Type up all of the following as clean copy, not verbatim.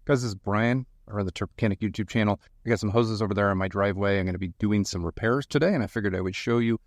Guys, this is Brian, or the Turp Mechanic YouTube channel. I got some hoses over there on my driveway. I'm going to be doing some repairs today, and I figured I would show you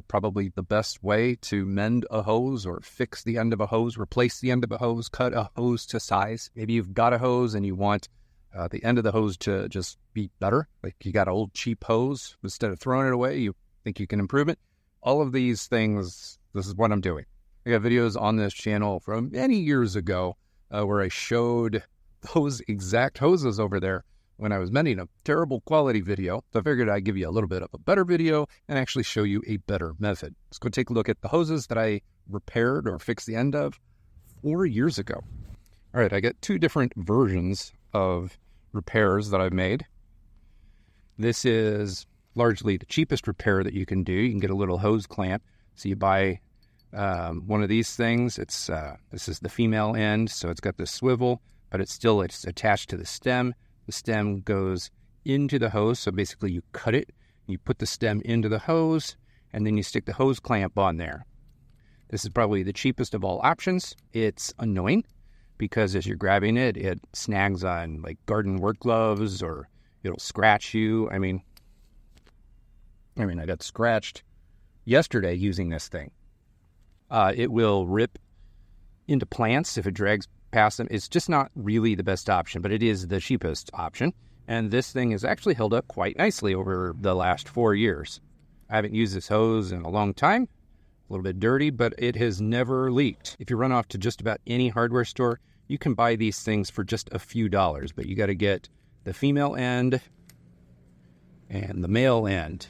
probably the best way to mend a hose or fix the end of a hose, replace the end of a hose, cut a hose to size. Maybe you've got a hose and you want the end of the hose to just be better. Like you got an old cheap hose, instead of throwing it away, you think you can improve it. All of these things, this is what I'm doing. I got videos on this channel from many years ago where I showed those exact hoses over there when I was mending a terrible quality video. So I figured I'd give you a little bit of a better video and actually show you a better method. Let's go take a look at the hoses that I repaired or fixed the end of 4 years ago. All right, I got two different versions of repairs that I've made. This is largely the cheapest repair that you can do. You can get a little hose clamp. So you buy one of these things. This is the female end, so it's got this swivel, but it's attached to the stem. The stem goes into the hose, so basically you cut it, you put the stem into the hose, and then you stick the hose clamp on there. This is probably the cheapest of all options. It's annoying because as you're grabbing it, it snags on like garden work gloves or it'll scratch you. I mean, I got scratched yesterday using this thing. It will rip into plants if it drags past them. It's just not really the best option, but it is the cheapest option. And this thing has actually held up quite nicely over the last 4 years. I haven't used this hose in a long time. A little bit dirty, but it has never leaked. If you run off to just about any hardware store, you can buy these things for just a few dollars, but you got to get the female end and the male end.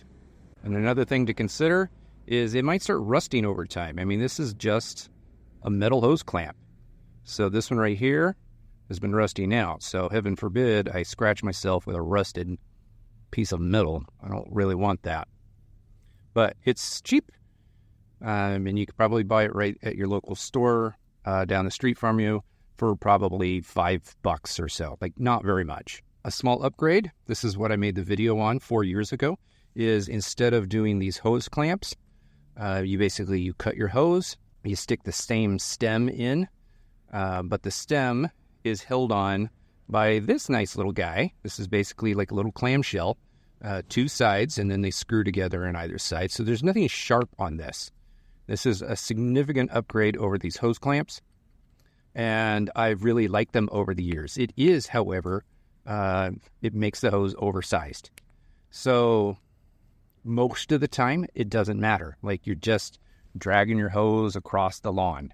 And another thing to consider is it might start rusting over time. I mean, this is just a metal hose clamp. So this one right here has been rusting out. So heaven forbid I scratch myself with a rusted piece of metal. I don't really want that. But it's cheap. And you could probably buy it right at your local store down the street from you for probably $5 or so. Like not very much. A small upgrade, this is what I made the video on 4 years ago, is instead of doing these hose clamps, you cut your hose, you stick the same stem in, but the stem is held on by this nice little guy. This is basically like a little clamshell, two sides, and then they screw together on either side. So there's nothing sharp on this. This is a significant upgrade over these hose clamps, and I've really liked them over the years. It is, however, it makes the hose oversized. So most of the time, it doesn't matter. Like you're just dragging your hose across the lawn.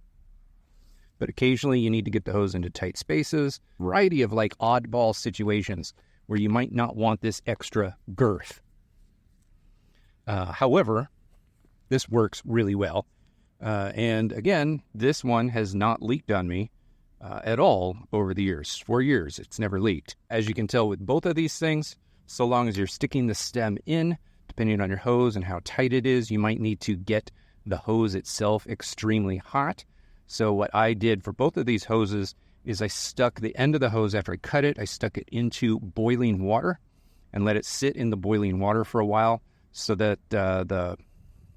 But occasionally you need to get the hose into tight spaces, variety of like oddball situations where you might not want this extra girth. However, this works really well. And again, this one has not leaked on me at all over the years. 4 years, it's never leaked. As you can tell with both of these things, so long as you're sticking the stem in, depending on your hose and how tight it is, you might need to get the hose itself extremely hot. So what I did for both of these hoses is I stuck the end of the hose after I cut it, I stuck it into boiling water and let it sit in the boiling water for a while so that the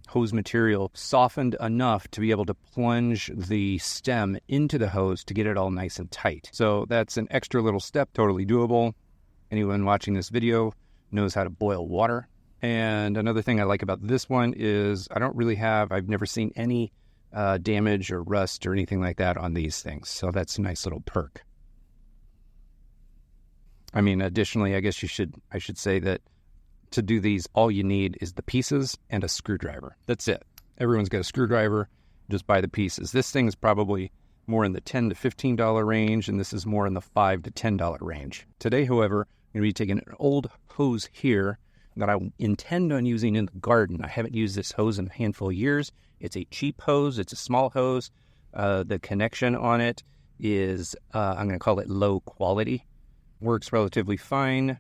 hose material softened enough to be able to plunge the stem into the hose to get it all nice and tight. So that's an extra little step, totally doable. Anyone watching this video knows how to boil water. And another thing I like about this one is I've never seen any damage or rust or anything like that on these things. So that's a nice little perk. I mean, additionally, I guess I should say that to do these, all you need is the pieces and a screwdriver. That's it. Everyone's got a screwdriver. Just buy the pieces. This thing is probably more in the $10 to $15 range, and this is more in the $5 to $10 range. Today, however, I'm going to be taking an old hose here that I intend on using in the garden. I haven't used this hose in a handful of years. It's a cheap hose. It's a small hose. The connection on it is, I'm going to call it low quality. Works relatively fine,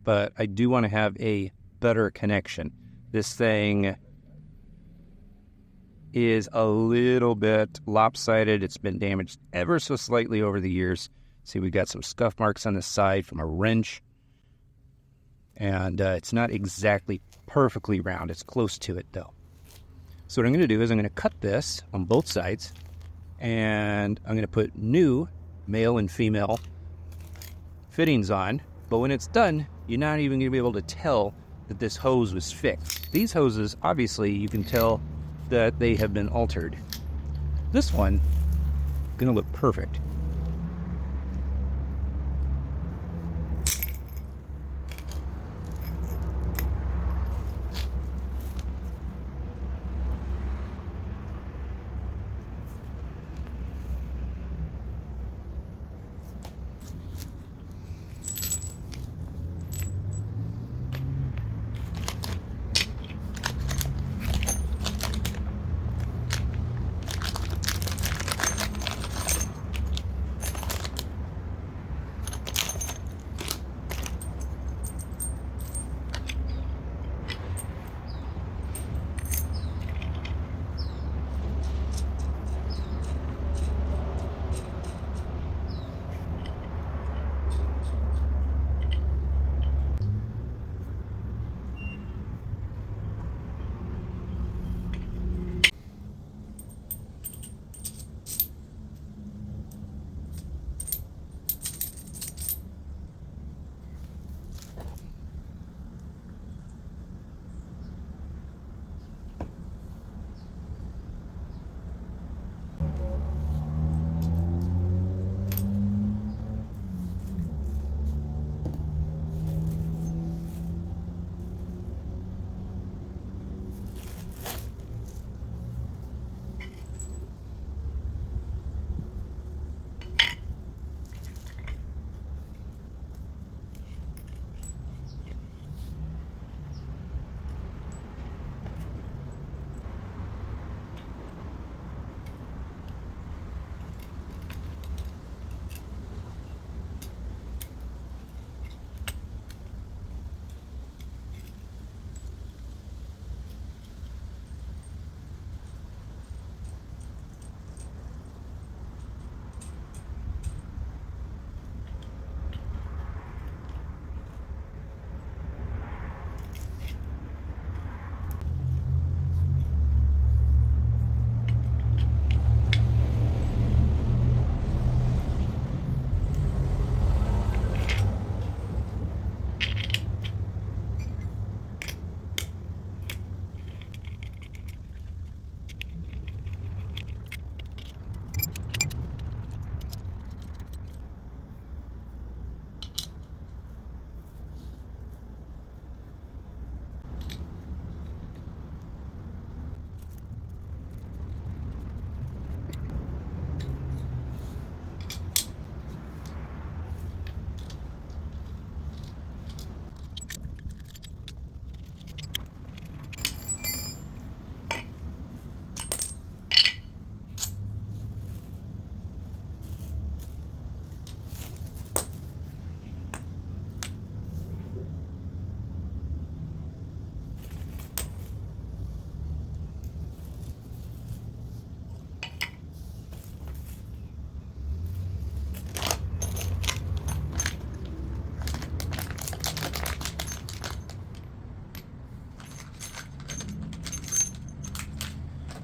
but I do want to have a better connection. This thing is a little bit lopsided. It's been damaged ever so slightly over the years. See, we got some scuff marks on the side from a wrench. And it's not exactly perfectly round. It's close to it, though. So what I'm going to do is I'm going to cut this on both sides, and I'm going to put new male and female fittings on, but when it's done, you're not even going to be able to tell that this hose was fixed. These hoses, obviously, you can tell that they have been altered. This one, going to look perfect.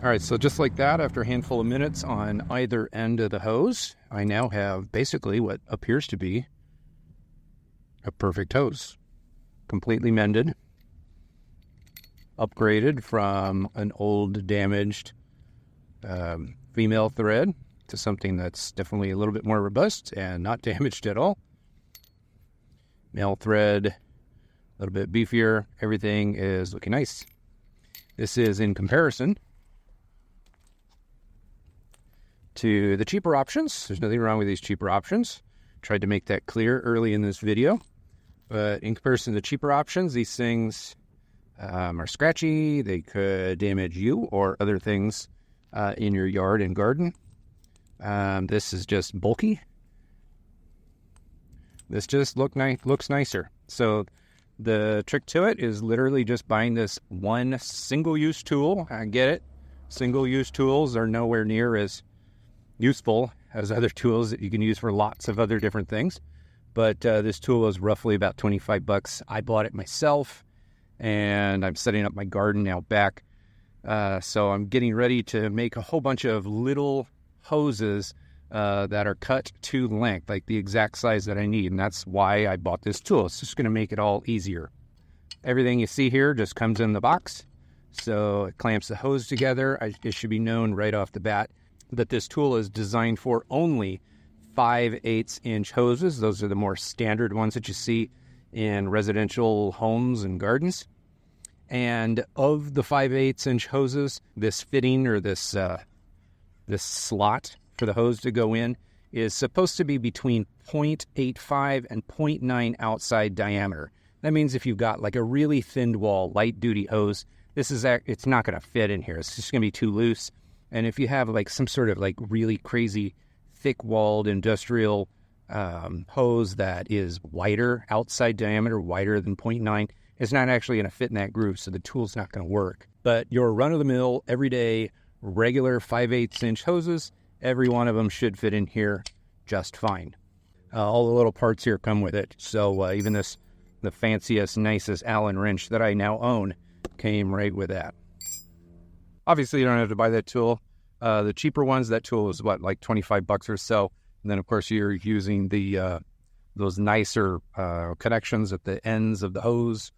All right, so just like that, after a handful of minutes on either end of the hose, I now have basically what appears to be a perfect hose. Completely mended, upgraded from an old damaged female thread to something that's definitely a little bit more robust and not damaged at all. Male thread, a little bit beefier. Everything is looking nice. This is in comparison to the cheaper options. There's nothing wrong with these cheaper options. Tried to make that clear early in this video. But in comparison to the cheaper options, these things are scratchy. They could damage you or other things in your yard and garden. This is just bulky. This just looks nicer. So the trick to it is literally just buying this one single-use tool. I get it. Single-use tools are nowhere near as useful as other tools that you can use for lots of other different things. But this tool is roughly about $25. I bought it myself, and I'm setting up my garden out back. So I'm getting ready to make a whole bunch of little hoses that are cut to length, like the exact size that I need. And that's why I bought this tool. It's just going to make it all easier. Everything you see here just comes in the box. So it clamps the hose together. It should be known right off the bat that this tool is designed for only 5/8 inch hoses. Those are the more standard ones that you see in residential homes and gardens. And of the 5/8 inch hoses, this fitting or this slot for the hose to go in is supposed to be between 0.85 and 0.9 outside diameter. That means if you've got like a really thin wall, light duty hose, it's not going to fit in here. It's just going to be too loose. And if you have like some sort of like really crazy thick walled industrial hose that is wider, outside diameter, wider than 0.9, it's not actually going to fit in that groove, so the tool's not going to work. But your run-of-the-mill, everyday, regular 5/8 inch hoses, every one of them should fit in here just fine. All the little parts here come with it. So even the fanciest, nicest Allen wrench that I now own came right with that. Obviously, you don't have to buy that tool. The cheaper ones, that tool is like $25 or so. And then, of course, you're using those nicer connections at the ends of the hose,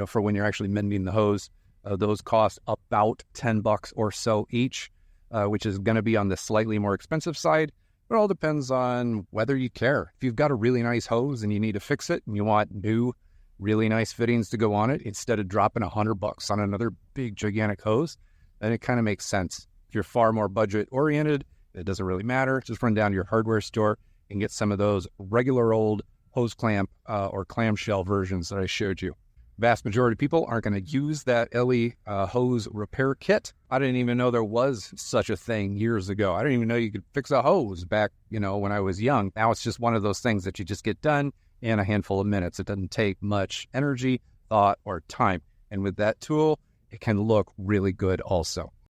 for when you're actually mending the hose. Those cost about $10 or so each, which is going to be on the slightly more expensive side. It all depends on whether you care. If you've got a really nice hose and you need to fix it and you want new, really nice fittings to go on it, instead of dropping $100 on another big, gigantic hose, then it kind of makes sense. If you're far more budget-oriented, it doesn't really matter. Just run down to your hardware store and get some of those regular old hose clamp or clamshell versions that I showed you. Vast majority of people aren't going to use that LE hose repair kit. I didn't even know there was such a thing years ago. I didn't even know you could fix a hose back, when I was young. Now it's just one of those things that you just get done in a handful of minutes. It doesn't take much energy, thought, or time. And with that tool, it can look really good also.